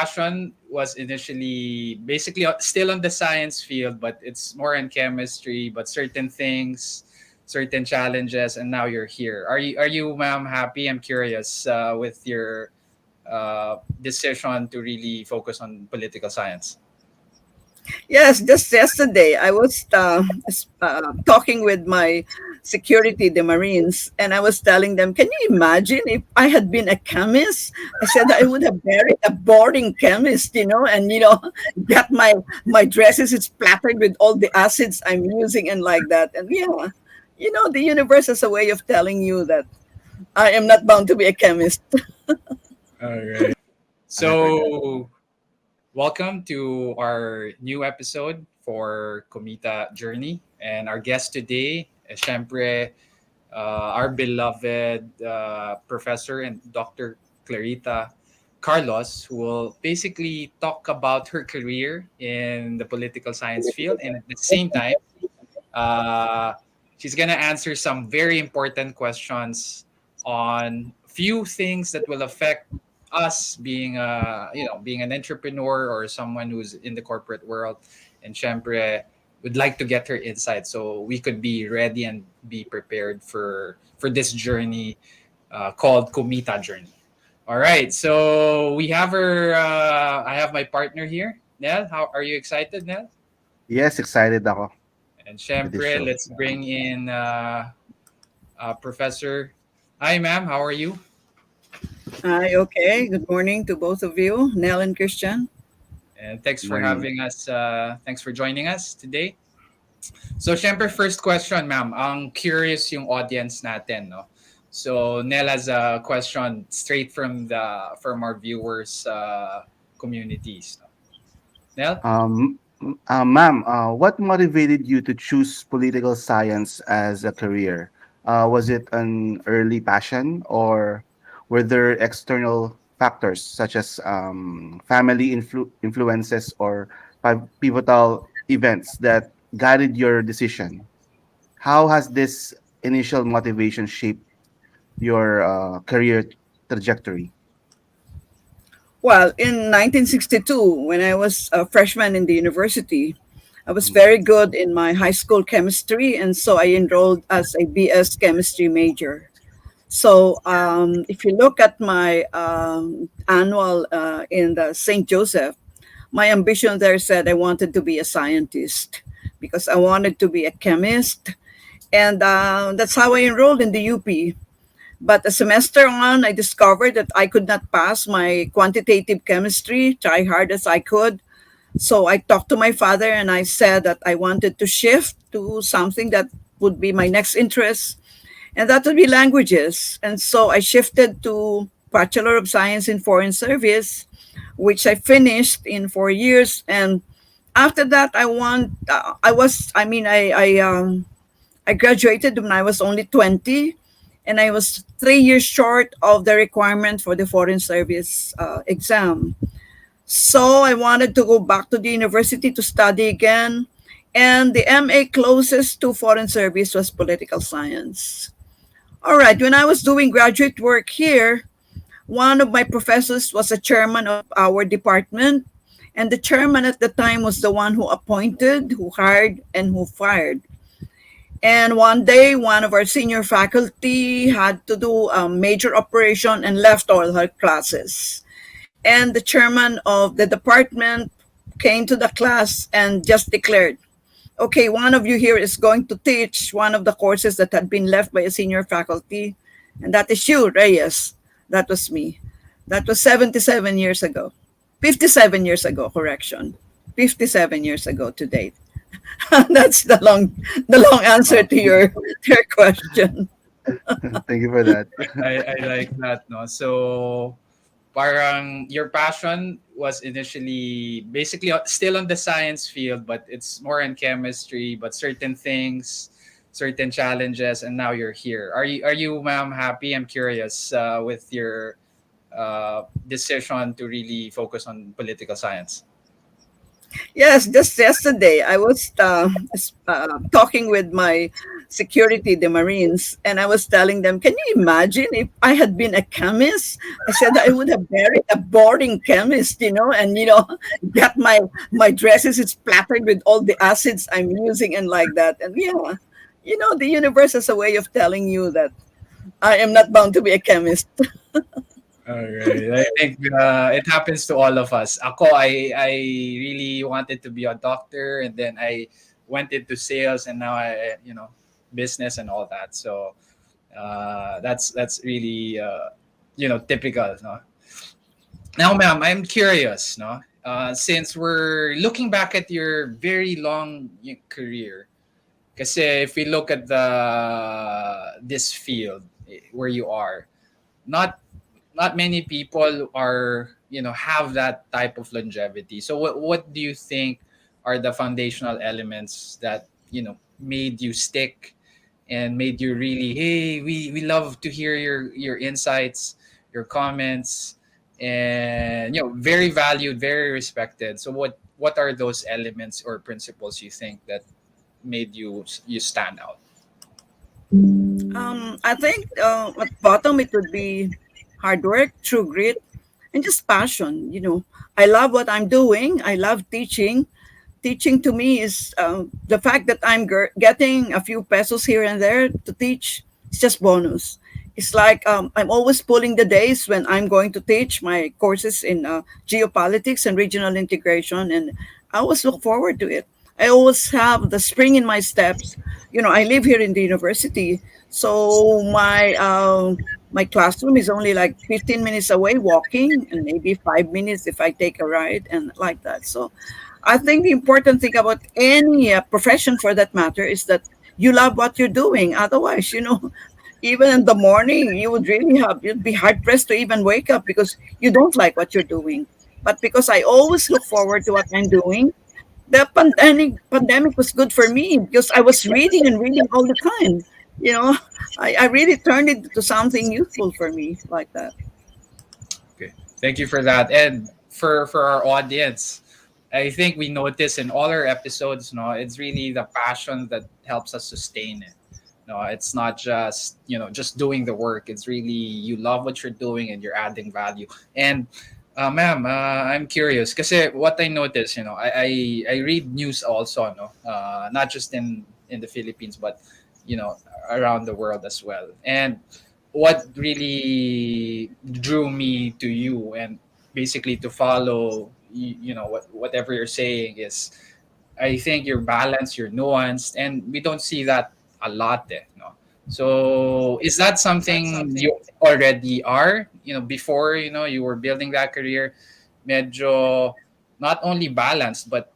passion was initially basically still on the science field, but it's more in chemistry, but certain things, certain challenges, and now you're here. Are you, ma'am, happy? I'm curious with your decision to really focus on political science. Yes, just yesterday I was talking with my security, the Marines, and I was telling them, can you imagine if I had been a chemist? I said I would have married a boring chemist, and got my dresses is splattered with all the acids I'm using and like that. And yeah, the universe has a way of telling you that I am not bound to be a chemist. All right. I heard that. So, welcome to our new episode for Kumita Journey. And our guest today is syempre, our beloved Professor and Dr. Clarita Carlos, who will basically talk about her career in the political science field. And at the same time, uh, she's going to answer some very important questions on few things that will affect us being being an entrepreneur or someone who's in the corporate world. And syempre would like to get her insight so we could be ready and be prepared for this journey called Kumita Journey. All right, so we have her. I have my partner here, Nell. How are you excited, Nell? Yes, excited ako And with this syempre, show. let's bring in Professor. Hi, ma'am. How are you? Hi, okay. Good morning to both of you, Nell and Christian. And thanks Good for morning. having us. Thanks for joining us today. So, syempre, first question, ma'am. Ang curious yung audience natin, no? So, Nell has a question straight from our viewers' communities. No? Nell? Ma'am, what motivated you to choose political science as a career? Was it an early passion, or were there external factors such as family influences or pivotal events that guided your decision? How has this initial motivation shaped your career trajectory? Well, in 1962, when I was a freshman in the university, I was Mm. very good in my high school chemistry, and so I enrolled as a BS chemistry major. So, if you look at my annual in the St. Joseph, my ambition there said I wanted to be a scientist because I wanted to be a chemist, and that's how I enrolled in the UP. But a semester on, I discovered that I could not pass my quantitative chemistry, try hard as I could. So I talked to my father and I said that I wanted to shift to something that would be my next interest, and that would be languages. And so I shifted to Bachelor of Science in Foreign Service, which I finished in 4 years. And after that, I graduated when I was only 20, and I was 3 years short of the requirement for the Foreign Service exam. So I wanted to go back to the university to study again. And the MA closest to Foreign Service was political science. All right, when I was doing graduate work here, one of my professors was a chairman of our department. And the chairman at the time was the one who appointed, who hired, and who fired. And one day, one of our senior faculty had to do a major operation and left all her classes. And the chairman of the department came to the class and just declared, okay, one of you here is going to teach one of the courses that had been left by a senior faculty. And that is you, Reyes. That was me. That was 77 years ago. 57 years ago, correction. 57 years ago to date. That's the long answer Wow. to your question. Thank you for that. I like that, no? So, parang your passion was initially basically still on the science field, but it's more in chemistry, but certain things, certain challenges, and now you're here. Are you, ma'am, happy? I'm curious with your decision to really focus on political science. Yes, just yesterday I was talking with my security, the Marines. And I was telling them, can you imagine if I had been a chemist? I said I would have married a boring chemist, and got my dresses is splattered with all the acids I'm using and like that. And yeah, the universe has a way of telling you that I am not bound to be a chemist. All right. I think it happens to all of us. Ako, I really wanted to be a doctor, and then I went into sales, and now business and all that. So that's really typical. No? Now, ma'am, I'm curious. No, since we're looking back at your very long career, because if we look at this field where you are, not not many people are have that type of longevity. So what do you think are the foundational elements that made you stick and made you really, hey, we love to hear your insights, your comments, and very valued, very respected. So what are those elements or principles you think that made you stand out? I think at bottom it would be hard work, true grit, and just passion. I love what I'm doing. I love teaching. Teaching to me is the fact that I'm getting a few pesos here and there to teach. It's just bonus. It's like I'm always pulling the days when I'm going to teach my courses in geopolitics and regional integration, and I always look forward to it. I always have the spring in my steps. I live here in the university, so my classroom is only like 15 minutes away walking, and maybe 5 minutes if I take a ride and like that. So I think the important thing about any profession for that matter is that you love what you're doing. Otherwise, even in the morning, you'd be hard pressed to even wake up because you don't like what you're doing. But because I always look forward to what I'm doing, the pandemic was good for me because I was reading and reading all the time. You know, I really turned it into something useful for me like that. Okay, thank you for that. And for our audience, I think we notice in all our episodes, no, it's really the passion that helps us sustain it. No, it's not just just doing the work. It's really you love what you're doing and you're adding value. And ma'am, I'm curious because what I notice, I read news also, no, not just in the Philippines, but around the world as well. And what really drew me to you and basically to follow, whatever you're saying is, I think you're balanced, you're nuanced, and we don't see that a lot, no. So is that something you already are? Before you were building that career, medyo not only balanced but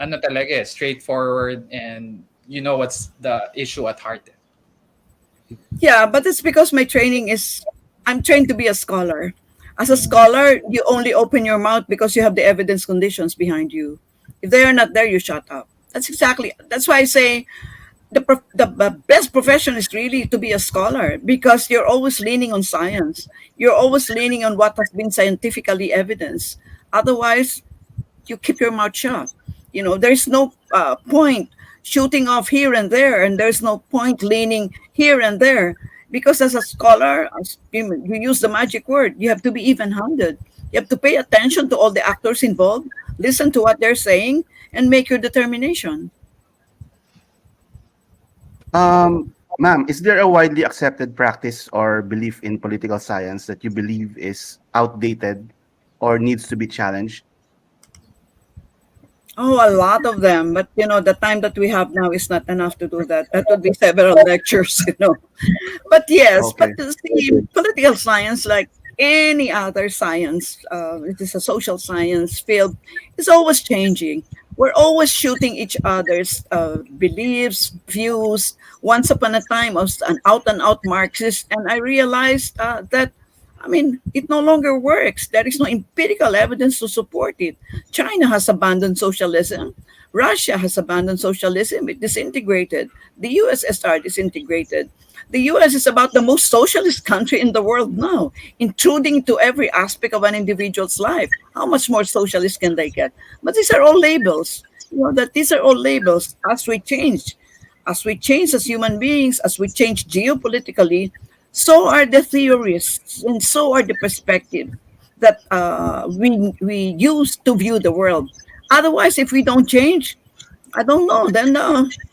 ano talaga straightforward, and what's the issue at heart. Yeah, but it's because I'm trained to be a scholar. As a scholar, you only open your mouth because you have the evidence conditions behind you. If they are not there, you shut up. That's why I say the best profession is really to be a scholar because you're always leaning on science. You're always leaning on what has been scientifically evidenced. Otherwise, you keep your mouth shut. There's no point shooting off here and there, and there's no point leaning here and there. Because as a scholar, you use the magic word, you have to be even handed. You have to pay attention to all the actors involved, listen to what they're saying, and make your determination. Ma'am, is there a widely accepted practice or belief in political science that you believe is outdated or needs to be challenged? Oh, a lot of them. But the time that we have now is not enough to do that. That would be several lectures. But yes, Okay. but see, political science, like any other science, it is a social science field, is always changing. We're always shooting each other's beliefs, views. Once upon a time, I was an out and out Marxist, and I realized that. I mean, it no longer works. There is no empirical evidence to support it. China has abandoned socialism. Russia has abandoned socialism. It disintegrated. The USSR disintegrated. The US is about the most socialist country in the world now, intruding into every aspect of an individual's life. How much more socialist can they get? But these are all labels. That these are all labels. As we change, As we change as human beings, as we change geopolitically, so are the theories and so are the perspectives that we use to view the world. Otherwise, if we don't change, I don't know, then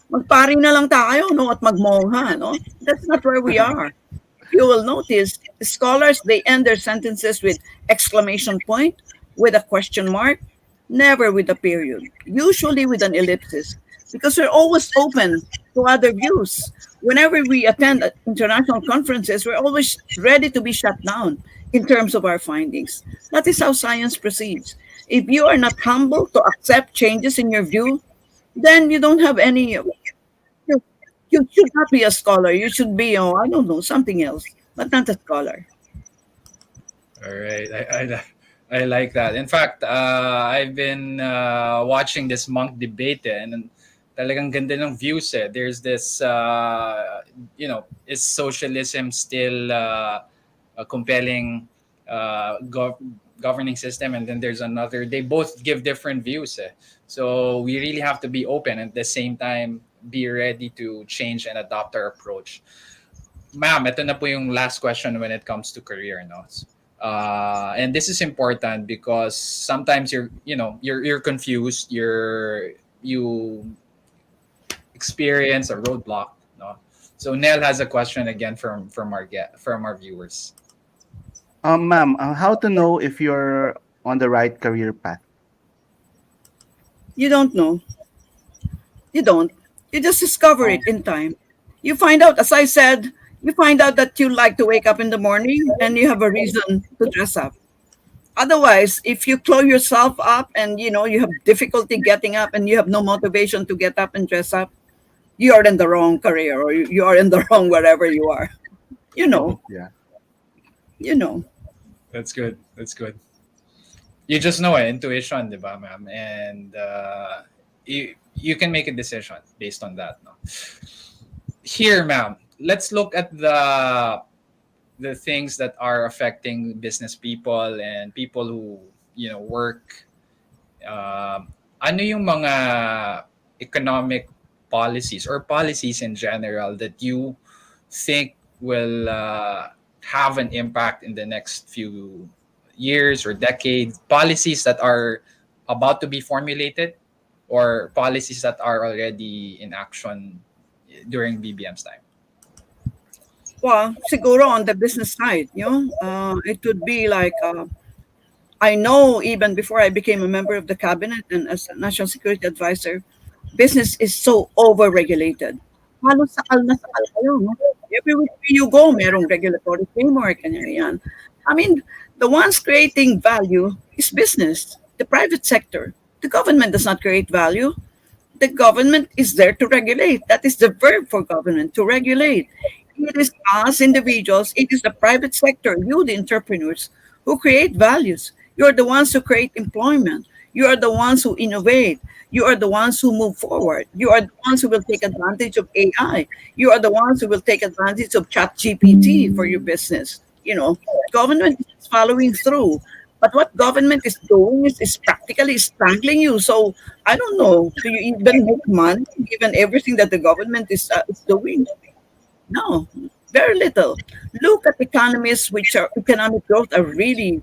magpari na lang tayo, no, at magmongha, no? That's not where we are. If you will notice, scholars, they end their sentences with exclamation point, with a question mark, never with a period, usually with an ellipsis, because we're always open to other views. Whenever we attend international conferences, we're always ready to be shut down in terms of our findings. That is how science proceeds. If you are not humble to accept changes in your view, then you don't have any. You should not be a scholar. You should be, oh, I don't know, something else, but not a scholar. All right. I like that. In fact, I've been watching this monk debate and talagang ganda ng views eh. There's this, is socialism still a compelling governing system? And then there's another, they both give different views eh. So we really have to be open and at the same time be ready to change and adopt our approach. Ma'am, ito na po yung last question when it comes to career, no? And this is important because sometimes you're confused, you experience a roadblock, no? So Nell has a question again from our viewers. Ma'am, how to know if you're on the right career path? You don't know. You don't. You just discover it Oh, in time. You find out, as I said, you find out that you like to wake up in the morning and you have a reason to dress up. Otherwise, if you close yourself up and you have difficulty getting up and you have no motivation to get up and dress up, you are in the wrong career or you are in the wrong wherever you are. You know, yeah. you know. That's good. That's good. You just know it, intuition, di ba, ma'am? And you can make a decision based on that, no? Here, ma'am, let's look at the things that are affecting business people and people who work. Ano yung mga economic policies or policies in general that you think will have an impact in the next few years or decades? Policies that are about to be formulated or policies that are already in action during BBM's time? Well, siguro on the business side, it would be like I know even before I became a member of the cabinet and as a national security advisor, business is so overregulated. Halos sakal na sakal kayo, no? Everywhere you go, merong regulatory framework and yan. I mean, the ones creating value is business, the private sector. The government does not create value. The government is there to regulate. That is the verb for government, to regulate. It is us individuals, it is the private sector, you, the entrepreneurs, who create values. You are the ones who create employment. You are the ones who innovate. You are the ones who move forward. You are the ones who will take advantage of AI. You are the ones who will take advantage of chat GPT for your business. Government is following through. But what government is doing is practically strangling you. So I don't know. Do you even make money given everything that the government is doing? No, very little. Look at economies which are economic growth are really,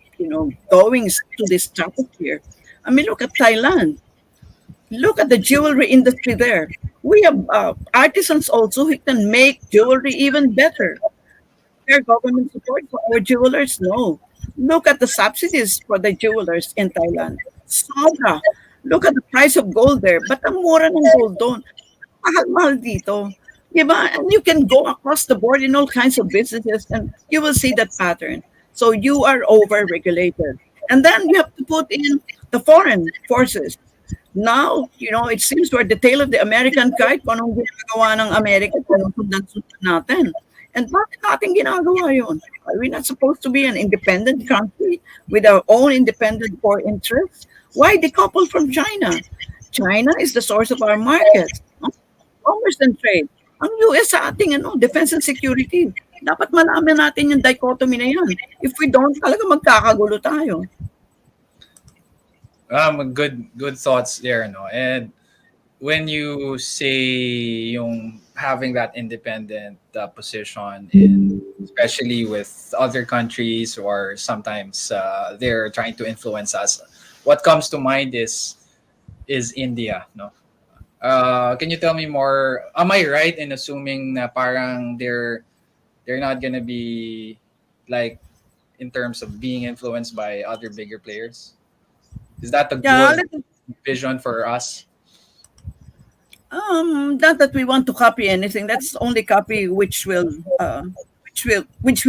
going to this stratosphere. I mean, look at Thailand. Look at the jewelry industry there. We have artisans also who can make jewelry even better. There government support for our jewelers? No. Look at the subsidies for the jewelers in Thailand. Sobra. Look at the price of gold there. But ang mura ng gold doon? Mahal-mahal dito. Diba? And you can go across the board in all kinds of businesses and you will see that pattern. So you are over-regulated. And then you have to put in the foreign forces. Now, it seems we're the tail of the American kite kung anong ginagawa ng Amerika, sundan-sundan natin. And bakit natin ginagawa yun? Are we not supposed to be an independent country with our own independent core interests? Why decouple from China? China is the source of our markets, commerce and trade. Ang US sa ating defense and security. Dapat malaman natin yung dichotomy na yan. If we don't, talaga magkakagulo tayo. Good thoughts there, no? And when you say yung having that independent position in, especially with other countries, or sometimes they're trying to influence us, what comes to mind is India, no? Can you tell me more? Am I right in assuming na parang they're not gonna be like in terms of being influenced by other bigger players? Is that a Yeah, good vision for us? not that we want to copy anything. Let's only copy which we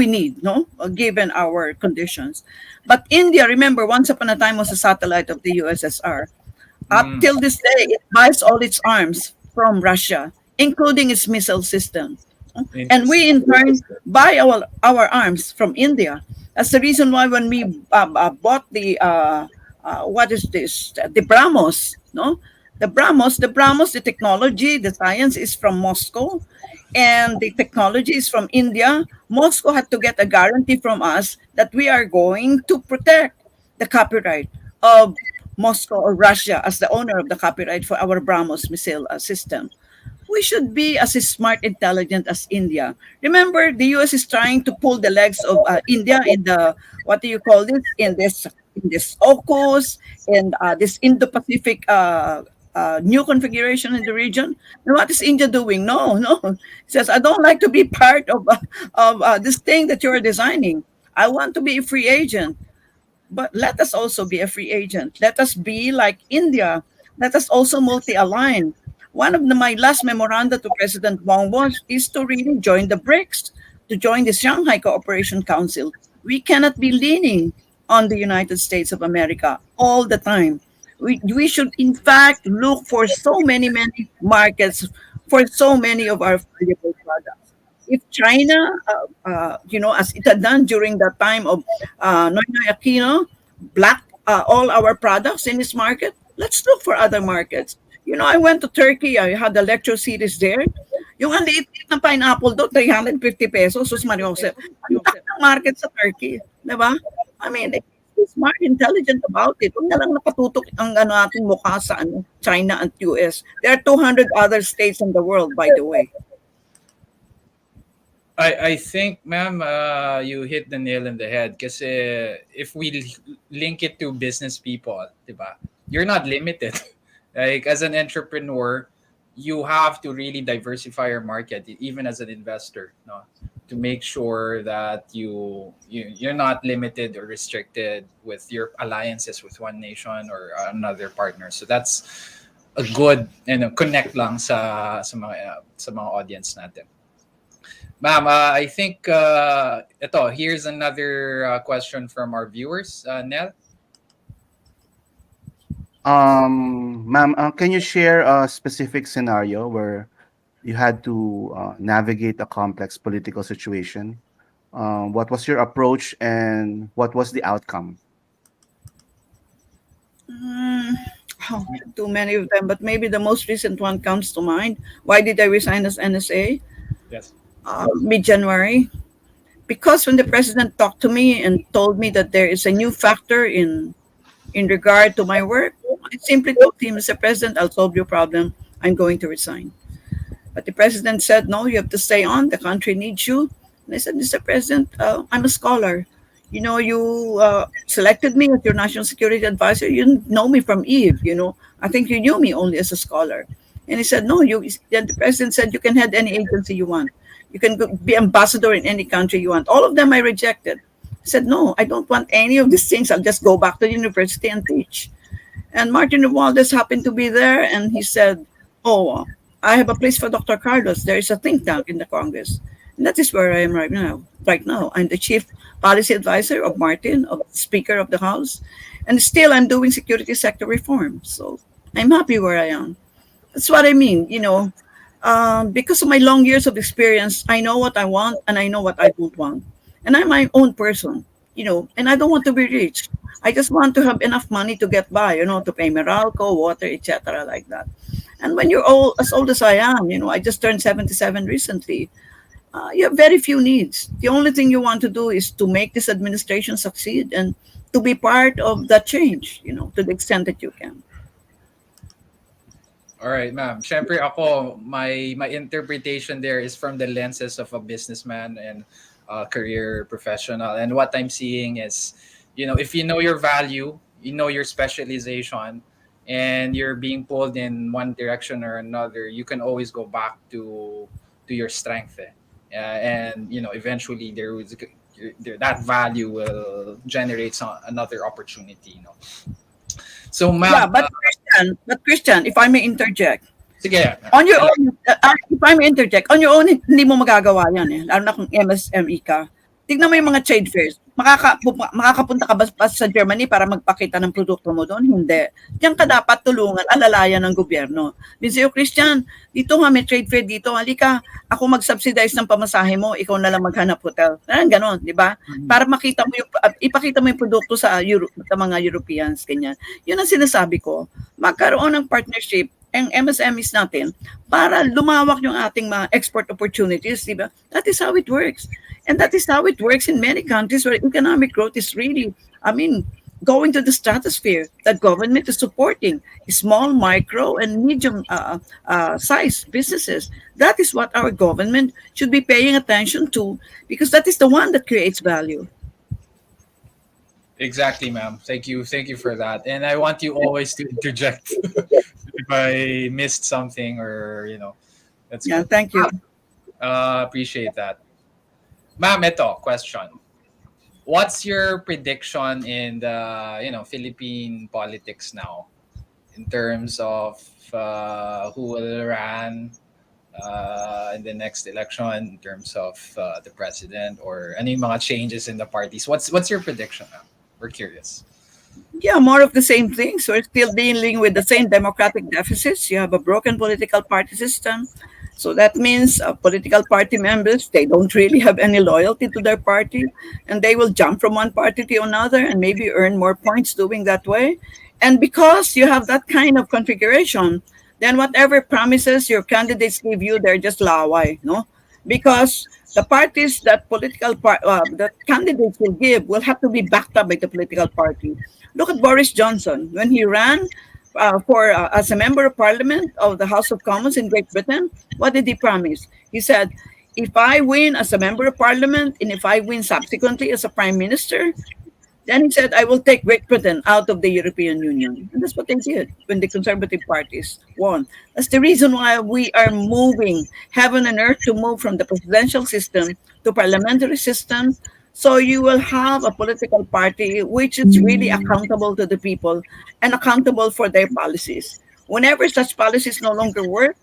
need, no, given our conditions. But India, remember, once upon a time was a satellite of the USSR. Up Mm, till this day, it buys all its arms from Russia, including its missile system. And we, interesting. in turn, buy our arms from India. That's the reason why when we bought what is this? The BrahMos, no? The BrahMos, the technology, the science is from Moscow, and the technology is from India. Moscow had to get a guarantee from us that we are going to protect the copyright of Moscow or Russia as the owner of the copyright for our BrahMos missile system. We should be as smart, intelligent as India. Remember, the US is trying to pull the legs of India in the, what do you call this, in this AUKUS and this Indo-Pacific new configuration in the region. And what is India doing? No, no. It says, I don't like to be part of this thing that you're designing. I want to be a free agent. But let us also be a free agent. Let us be like India. Let us also multi-align. One of my last memoranda to President Wong was is to really join the BRICS, to join the Shanghai Cooperation Council. We cannot be leaning on the United States of America all the time. We should, in fact, look for so many markets for so many of our valuable products. If China, as it had done during the time of Noynoy Aquino, black all our products in this market, let's look for other markets. I went to Turkey. I had a lecture series there. Yung ang liit ng pineapple do, 350 pesos. Sus Mariosep. Ang laki ng market sa Turkey. Diba? I mean, be smart, intelligent about it. Huwag na lang nakatutok ang ating mukha sa China and US. There are 200 other states in the world, by the way. I think, ma'am, you hit the nail in the head. Kasi if we link it to business people, diba, you're not limited. Like as an entrepreneur, you have to really diversify your market, even as an investor, no, to make sure that you're not limited or restricted with your alliances with one nation or another partner. So that's a good connect lang sa mga audience natin. Ma'am, I think here's another question from our viewers. Nell? Ma'am, can you share a specific scenario where you had to navigate a complex political situation? What was your approach and what was the outcome? Mm, oh, too many of them, but maybe the most recent one comes to mind. Why did I resign as NSA? Yes. Mid-January. Because when the president talked to me and told me that there is a new factor in regard to my work, I simply told him, Mr. President, I'll solve your problem. I'm going to resign. But the president said, no, you have to stay on. The country needs you. And I said, Mr. President, I'm a scholar. You selected me as your national security advisor. You didn't know me from Eve. I think you knew me only as a scholar. And he said, no, then the president said, you can head any agency you want. You can be ambassador in any country you want. All of them I rejected. I said, no, I don't want any of these things. I'll just go back to the university and teach. And Martin Romualdez happened to be there, and he said, oh, I have a place for Dr. Carlos. There is a think tank in the Congress. And that is where I am right now. Right now, I'm the chief policy advisor of Martin, of Speaker of the House. And still, I'm doing security sector reform. So I'm happy where I am. That's what I mean, because of my long years of experience, I know what I want and I know what I don't want. And I'm my own person, and I don't want to be rich. I just want to have enough money to get by, to pay Meralco, water, etc., like that. And when you're as old as I am, I just turned 77 recently, you have very few needs. The only thing you want to do is to make this administration succeed and to be part of that change, to the extent that you can. All right, ma'am. Syempre ako, my interpretation there is from the lenses of a businessman and a career professional. And what I'm seeing is, if you know your value, you know your specialization, and you're being pulled in one direction or another, you can always go back to your strength. And eventually that value will generate another opportunity. So, Yeah, ma'am, but Christian, if I may interject, sige, ma'am. on your own, if I may interject, on your own, hindi mo magagawa yan eh. Lalo na kung MSME ka. Tignan mo yung mga trade fairs. Makakapunta ka ba sa Germany para magpakita ng produkto mo doon? Hindi. Diyan ka dapat tulungan, alalayan ng gobyerno. Minsan Christian, dito nga may trade fair dito. Halika, ako mag-subsidize ng pamasahe mo, ikaw na lang maghanap hotel. Ganon, di ba? Para makita mo ipakita mo yung produkto sa sa mga Europeans, ganyan. Yun ang sinasabi ko. Magkaroon ng partnership ang MSMEs natin para lumawak yung ating mga export opportunities, di ba? That is how it works. And that is how it works in many countries where economic growth is really, going to the stratosphere. The government is supporting small, micro, and medium size businesses. That is what our government should be paying attention to because that is the one that creates value. Exactly, ma'am. Thank you for that. And I want you always to interject if I missed something or that's Yeah, good. thank you. Appreciate that, ma'am. Ito question. What's your prediction in the Philippine politics now in terms of who will run in the next election in terms of the president or any mga changes in the parties? What's your prediction, ma'am? We're curious. Yeah, more of the same things. We're still dealing with the same democratic deficits. You have a broken political party system. So that means political party members, they don't really have any loyalty to their party and they will jump from one party to another and maybe earn more points doing that way. And because you have that kind of configuration, then whatever promises your candidates give you, they're just laway, no? Because the parties that candidates will give will have to be backed up by the political party. Look at Boris Johnson when he ran for as a member of parliament of the House of Commons in Great Britain. What did he promise? He said, if I win as a member of parliament and if I win subsequently as a prime minister, then he said, I will take Great Britain out of the European Union. And that's what they did when the conservative parties won. That's the reason why we are moving heaven and earth to move from the presidential system to parliamentary system. So you will have a political party which is really accountable to the people and accountable for their policies. Whenever such policies no longer work,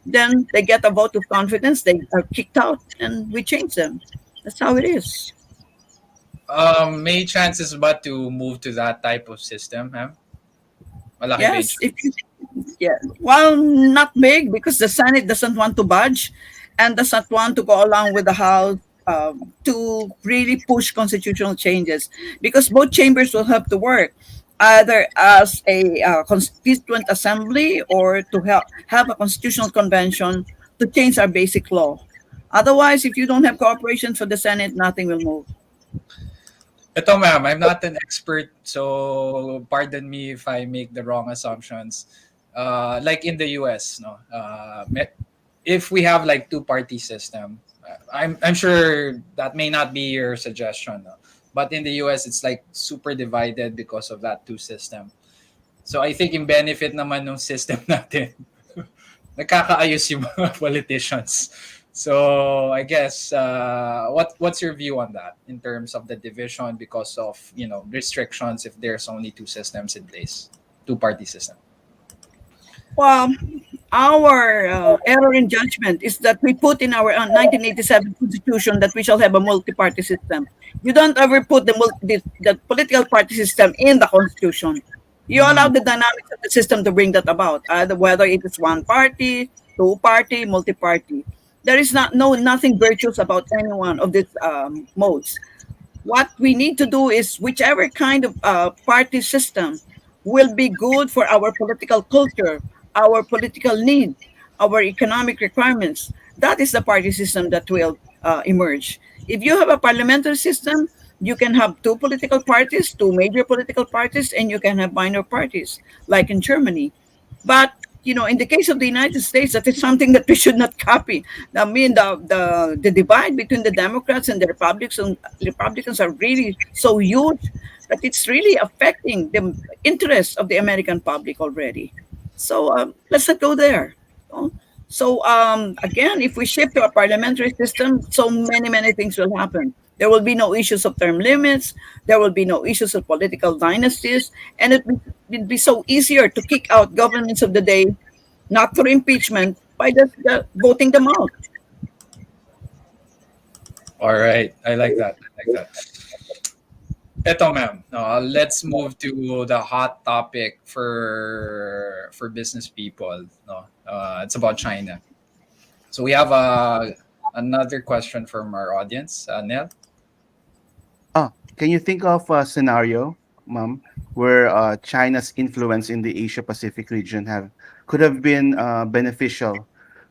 then they get a vote of confidence, they are kicked out, and we change them. That's how it is. May chances ba to move to that type of system, ma'am? Malaki ba Yes, yeah. Well, not big because the Senate doesn't want to budge and does not want to go along with the House to really push constitutional changes because both chambers will have to work either as a constituent assembly or to have a constitutional convention to change our basic law. Otherwise, if you don't have cooperation for the Senate, nothing will move. Ito, ma'am, I'm not an expert, so pardon me if I make the wrong assumptions. Like in the US, no, if we have like two-party system, I'm sure that may not be your suggestion, no? But in the US, it's like super divided because of that two system. So I think in benefit naman ng system natin, nagkakaayos yung mga politicians. So I guess what's your view on that in terms of the division because of restrictions if there's only two systems in place, two-party system? Well, our error in judgment is that we put in our 1987 constitution that we shall have a multi-party system. You don't ever put the political party system in the constitution. You allow the dynamics of the system to bring that about, either whether it is one party, two-party, multi-party. There is nothing virtuous about any one of these modes. What we need to do is whichever kind of party system will be good for our political culture, our political need, our economic requirements. That is the party system that will emerge. If you have a parliamentary system, you can have two political parties, two major political parties, and you can have minor parties, like in Germany. But in the case of the United States, that is something that we should not copy. I mean, the divide between the Democrats and the Republicans are really so huge that it's really affecting the interests of the American public already. So let's not go there. you know. So again, if we shift to a parliamentary system, so many things will happen. There will be no issues of term limits. There will be no issues of political dynasties, and it'd be so easier to kick out governments of the day, not through impeachment, by just voting them out. All right. I like that. I like that. Eto, ma'am. Let's move to the hot topic for business people. No, it's about China. So we have another question from our audience, Nell. Can you think of a scenario, Ma'am, where China's influence in the Asia Pacific region have could have been beneficial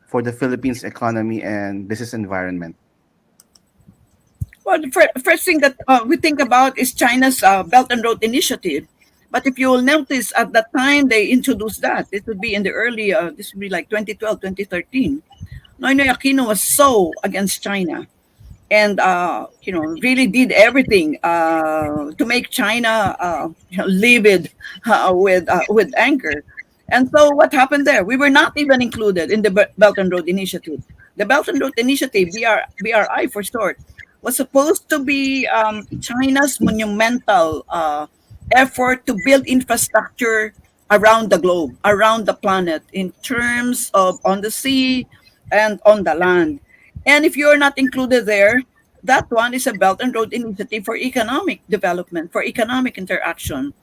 for the Philippines economy and business environment? Well, the first thing that we think about is China's Belt and Road Initiative. But if you will notice, at that time they introduced that. It would be in the early, this would be like 2012, 2013. Noynoy Aquino was so against China, and really did everything to make China livid with anger. And so what happened there? We were not even included in the Belt and Road Initiative. The Belt and Road Initiative, BRI for short, was supposed to be China's monumental effort to build infrastructure around the globe, around the planet, in terms of on the sea and on the land. And if you're not included there, that one is a Belt and Road Initiative for economic development, for economic interaction.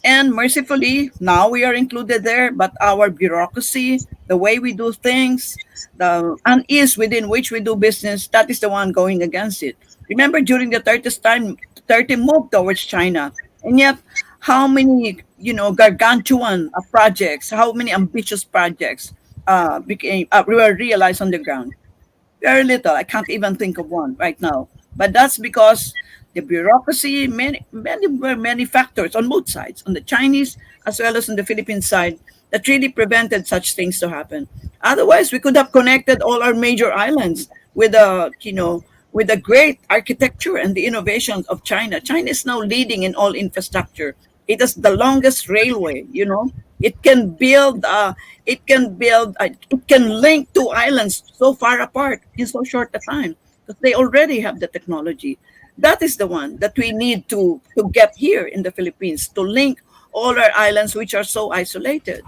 And mercifully, now we are included there, but our bureaucracy, the way we do things, the unease within which we do business, that is the one going against it. Remember, during the 30th time, 30 moved towards China. And yet, how many, gargantuan projects, how many ambitious projects were realized on the ground? Very little. I can't even think of one right now. But that's because the bureaucracy, many factors on both sides, on the Chinese as well as on the Philippine side, that really prevented such things to happen. Otherwise, we could have connected all our major islands with the great architecture and the innovations of China. China is now leading in all infrastructure. It has the longest railway. It can build. It can link two islands so far apart in so short a time because they already have the technology. That is the one that we need to get here in the Philippines to link all our islands which are so isolated.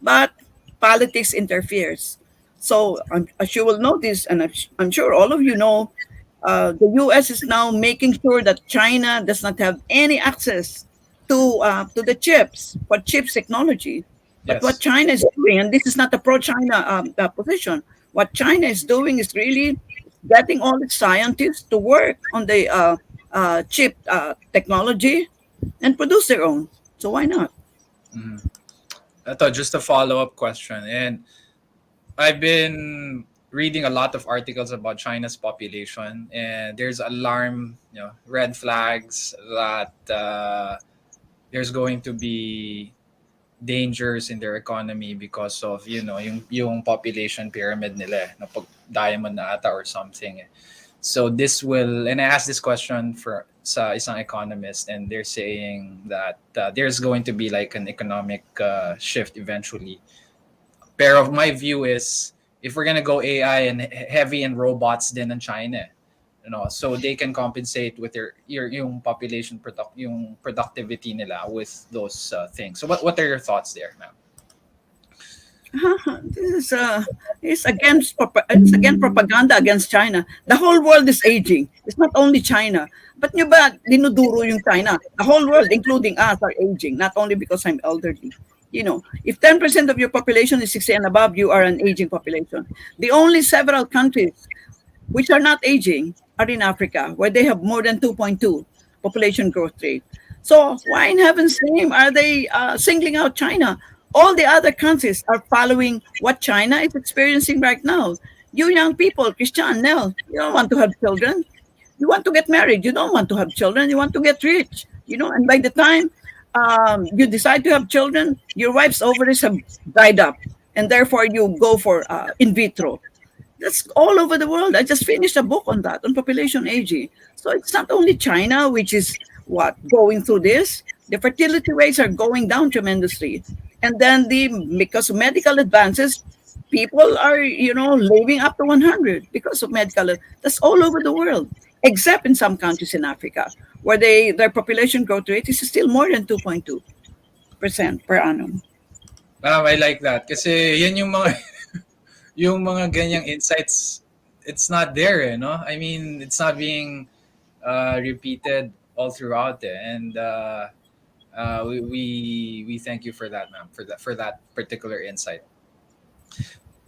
But politics interferes. So as you will notice, and I'm sure all of you know, the U.S. is now making sure that China does not have any access to the chips, for chips technology. But what Yes. China is doing, and this is not a pro-China position, what China is doing is really getting all its scientists to work on the chip technology and produce their own. So why not? Mhm. Ito, just a follow-up question. And I've been reading a lot of articles about China's population, and there's alarm, red flags that there's going to be dangers in their economy because of yung population pyramid nila na pag diamond na ata or something eh. So this will, and I asked this question for sa isang economist, and they're saying that there's going to be like an economic shift eventually. Pero my view is if we're gonna go AI and heavy in robots din in China, so they can compensate with yung population yung productivity nila with those things. So what are your thoughts there, ma'am? This is it's again propaganda against China. The whole world is aging. It's not only China. But nyo ba dinuduro yung China? The whole world, including us, are aging. Not only because I'm elderly. If 10% of your population is 60 and above, you are an aging population. The only several countries which are not aging are in Africa, where they have more than 2.2 population growth rate. So why in heaven's name are they singling out China? All the other countries are following what China is experiencing right now. You young people, Christian, Nell, you don't want to have children. You want to get married. You don't want to have children. You want to get rich. And by the time you decide to have children, your wife's ovaries have dried up. and therefore you go for in vitro. That's all over the world. I just finished a book on that, on population aging. So it's not only China, which is what going through this. The fertility rates are going down tremendously, and then because of medical advances, people are living up to 100 because of medical. That's all over the world, except in some countries in Africa, where their population growth rate is still more than 2.2% per annum. I like that. Kasi yan yung mga yung mga ganyang insights, it's not there, no? I mean, it's not being repeated all throughout it. And we thank you for that, ma'am, for that particular insight.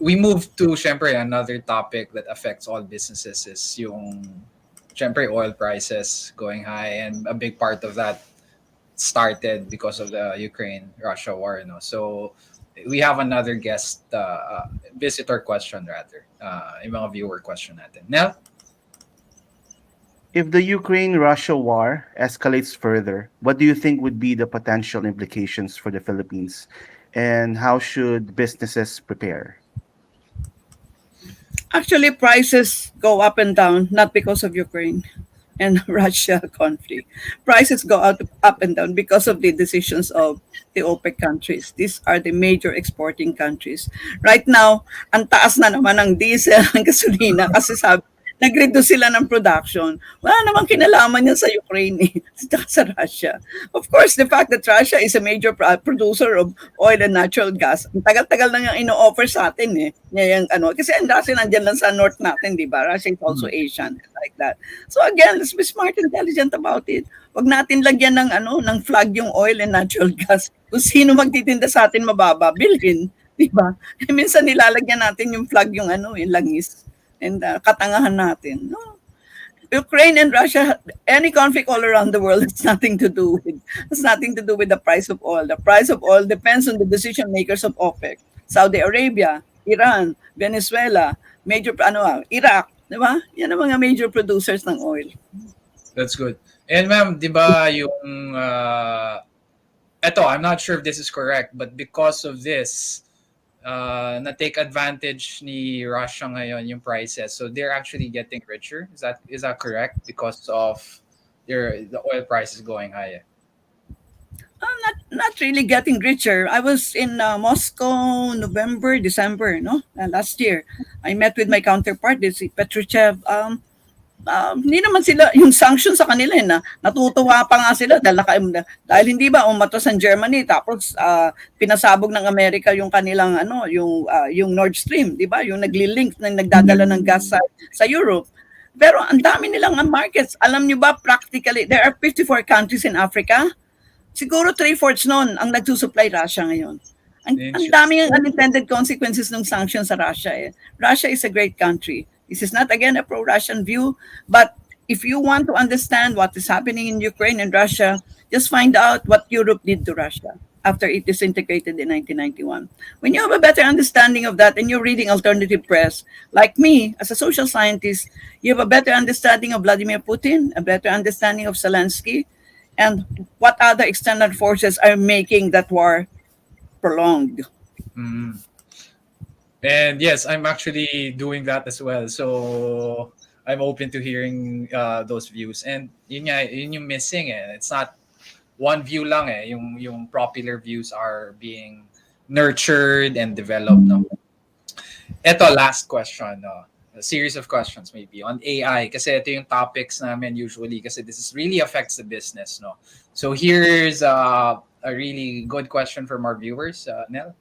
We move to, syempre, another topic that affects all businesses is yung, syempre, oil prices going high. And a big part of that started because of the Ukraine-Russia war, So we have another guest, visitor question rather, yung mga viewer question natin. Nel? If the Ukraine-Russia war escalates further, what do you think would be the potential implications for the Philippines, and how should businesses prepare? Actually, prices go up and down, not because of Ukraine and Russia conflict. Prices go up and down because of the decisions of the OPEC countries. These are the major exporting countries. Right now, ang taas na naman ng diesel, ng gasolina, kasi nag-reduce sila ng production. Wala namang kinalaman yan sa Ukraine, saka sa Russia. Of course, the fact that Russia is a major producer of oil and natural gas, ang tagal-tagal na yung ino-offer sa atin Kasi ang Russia nandiyan lang sa north natin, di ba? Russia is also Asian, like that. So again, let's be smart, intelligent about it. Wag natin lagyan ng flag yung oil and natural gas. Kung sino magtitinda sa atin mababa, bilhin, di ba? Minsan nilalagyan natin yung flag yung yung langis. And katangahan natin. No. Ukraine and Russia, any conflict all around the world, it's nothing to do with the price of oil. The price of oil depends on the decision makers of OPEC. Saudi Arabia, Iran, Venezuela, major Iraq, di ba? Yan ang mga major producers ng oil. That's good. And ma'am, di ba yung eto, I'm not sure if this is correct, but because of this, na-take advantage ni Russia ngayon yung prices. So they're actually getting richer. Is that correct? Because of the oil prices going high. Not really getting richer. I was in Moscow, November, December, last year. I met with my counterpart, si Petruchev. Hindi naman sila, yung sanctions sa kanila, natutuwa pa nga sila dahil hindi ba umatos ang Germany, tapos pinasabog ng Amerika yung kanilang yung Nord Stream, di ba? Yung nagli-link na nagdadala ng gas sa Europe. Pero ang dami nilang markets. Alam niyo ba, practically, there are 54 countries in Africa. Siguro 3/4 noon ang nagsusupply Russia ngayon. Ang daming unintended consequences ng sanctions sa Russia. Russia is a great country. This is not, again, a pro-Russian view, but if you want to understand what is happening in Ukraine and Russia, just find out what Europe did to Russia after it disintegrated in 1991. When you have a better understanding of that and you're reading alternative press, like me, as a social scientist, you have a better understanding of Vladimir Putin, a better understanding of Zelensky, and what other external forces are making that war prolonged. Mm. And yes, I'm actually doing that as well. So I'm open to hearing those views. And yun yung missing. It's not one view lang. Yung popular views are being nurtured and developed. No? Ito, last question. A series of questions maybe on AI. Kasi ito yung topics namin usually. Kasi this really affects the business. No? So here's a really good question from our viewers. Nel?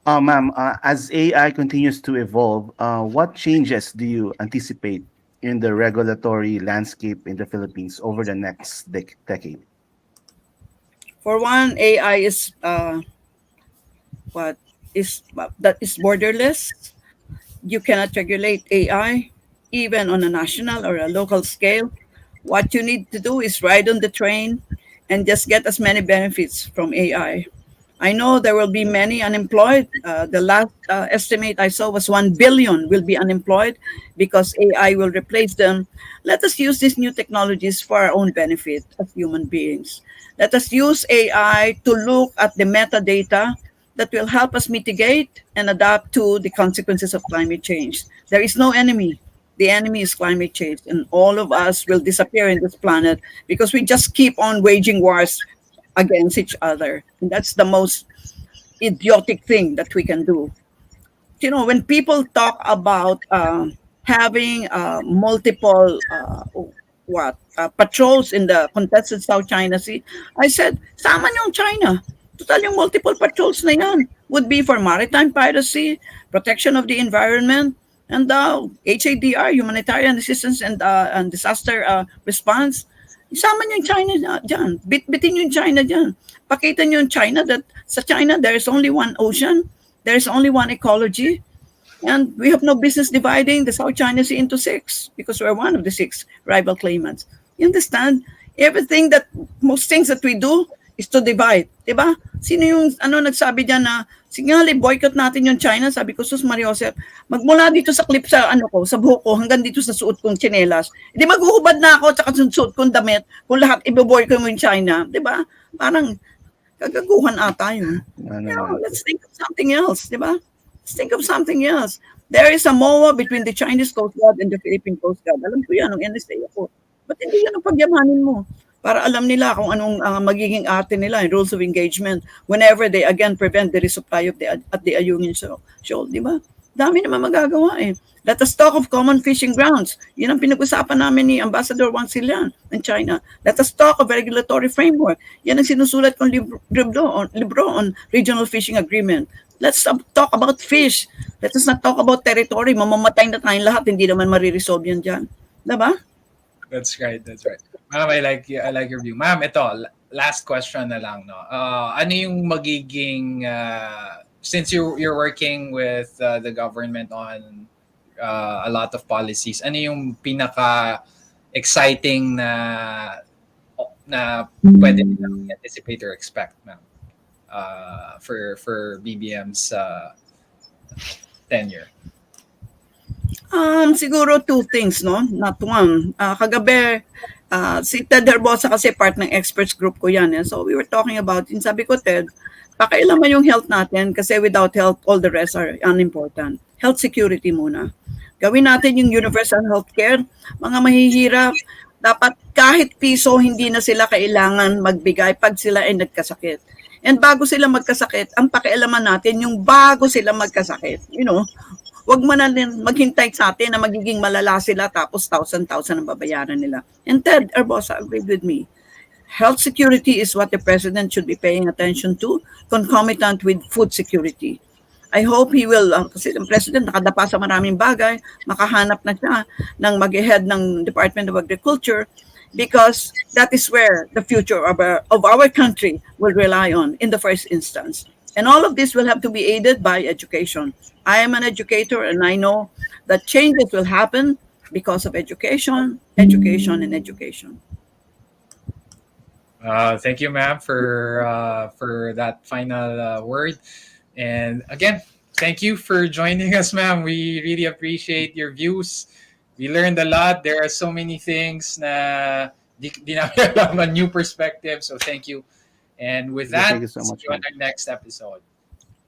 Ma'am, as AI continues to evolve, what changes do you anticipate in the regulatory landscape in the Philippines over the next decade? For one, AI is that is borderless. You cannot regulate AI even on a national or a local scale. What you need to do is ride on the train and just get as many benefits from AI. I know there will be many unemployed. The last estimate I saw was 1 billion will be unemployed because AI will replace them. Let us use these new technologies for our own benefit as human beings. Let us use AI to look at the metadata that will help us mitigate and adapt to the consequences of climate change. There is no enemy. The enemy is climate change, and all of us will disappear in this planet because we just keep on waging wars against each other. And that's the most idiotic thing that we can do. When people talk about having multiple patrols in the contested South China Sea, I said, sama yung China. Total yung multiple patrols na yan would be for maritime piracy, protection of the environment, and HADR, humanitarian assistance and disaster response. Isama niyo yung China dyan. Bitbitin niyo yung China dyan. Pakita niyo yung China that sa China, there is only one ocean, there is only one ecology, and we have no business dividing the South China Sea into 6 because we're one of the 6 rival claimants. You understand? Most things that we do is to divide. Diba? Sino yung nagsabi dyan na, sige nga, boycott natin yung China. Sabi ko, Sus Maria Josep, magmula dito sa clip sa sa buhok ko hanggang dito sa suot kong tsinelas. Hindi maghuhubad na ako tsaka suot kong damit kung lahat ibo-boycott mo yung China. Diba? Parang kagaguhan ata yun. Let's think of something else. Diba? Let's think of something else. There is a MOA between the Chinese Coast Guard and the Philippine Coast Guard. Alam ko yan, nung NSA ako. Ba't hindi yan ang pagyamanin mo? Para alam nila kung anong magiging ate nila in rules of engagement whenever they again prevent the resupply of the Ayungin Shoal. Di ba? Dami naman magagawa eh. Let us talk of common fishing grounds. Yun ang pinag-usapan namin ni Ambassador Wang Xilian ng China. Let us talk of regulatory framework. Yan ang sinusulat kong libro on regional fishing agreement. Let's talk about fish. Let us not talk about territory. Mamamatay na tayong lahat. Hindi naman mariresolve yan dyan. Diba? That's right. Ma'am, I like your view. Ma'am, ito, last question na lang, no. Ano yung magiging since you're working with the government on a lot of policies, ano yung pinaka exciting na pwede nilang anticipate or expect, ma'am, for BBM's tenure? Siguro 2 things, no? Not one. Kagabi, si Ted Herbosa kasi part ng experts group ko yan. So we were talking about, sabi ko, Ted, pakailaman yung health natin kasi without health, all the rest are unimportant. Health security muna. Gawin natin yung universal healthcare. Mga mahihirap, dapat kahit piso, hindi na sila kailangan magbigay pag sila ay nagkasakit. And bago sila magkasakit, ang pakialaman natin yung bago sila magkasakit. Wag mo na maghintay sa atin na magiging malala sila tapos 1,000 ang babayaran nila. And Ted Herbosa agreed with me. Health security is what the president should be paying attention to, concomitant with food security. I hope he will, kasi ang president nakadapa sa maraming bagay, makahanap na siya ng mag-head ng Department of Agriculture because that is where the future of our country will rely on in the first instance. And all of this will have to be aided by education. I am an educator and I know that changes will happen because of education, and education. Thank you, ma'am, for that final word. And again, thank you for joining us, ma'am. We really appreciate your views. We learned a lot. There are so many things na di namin alam, a new perspective. So thank you. And with that, thank you so much, see you on our next episode.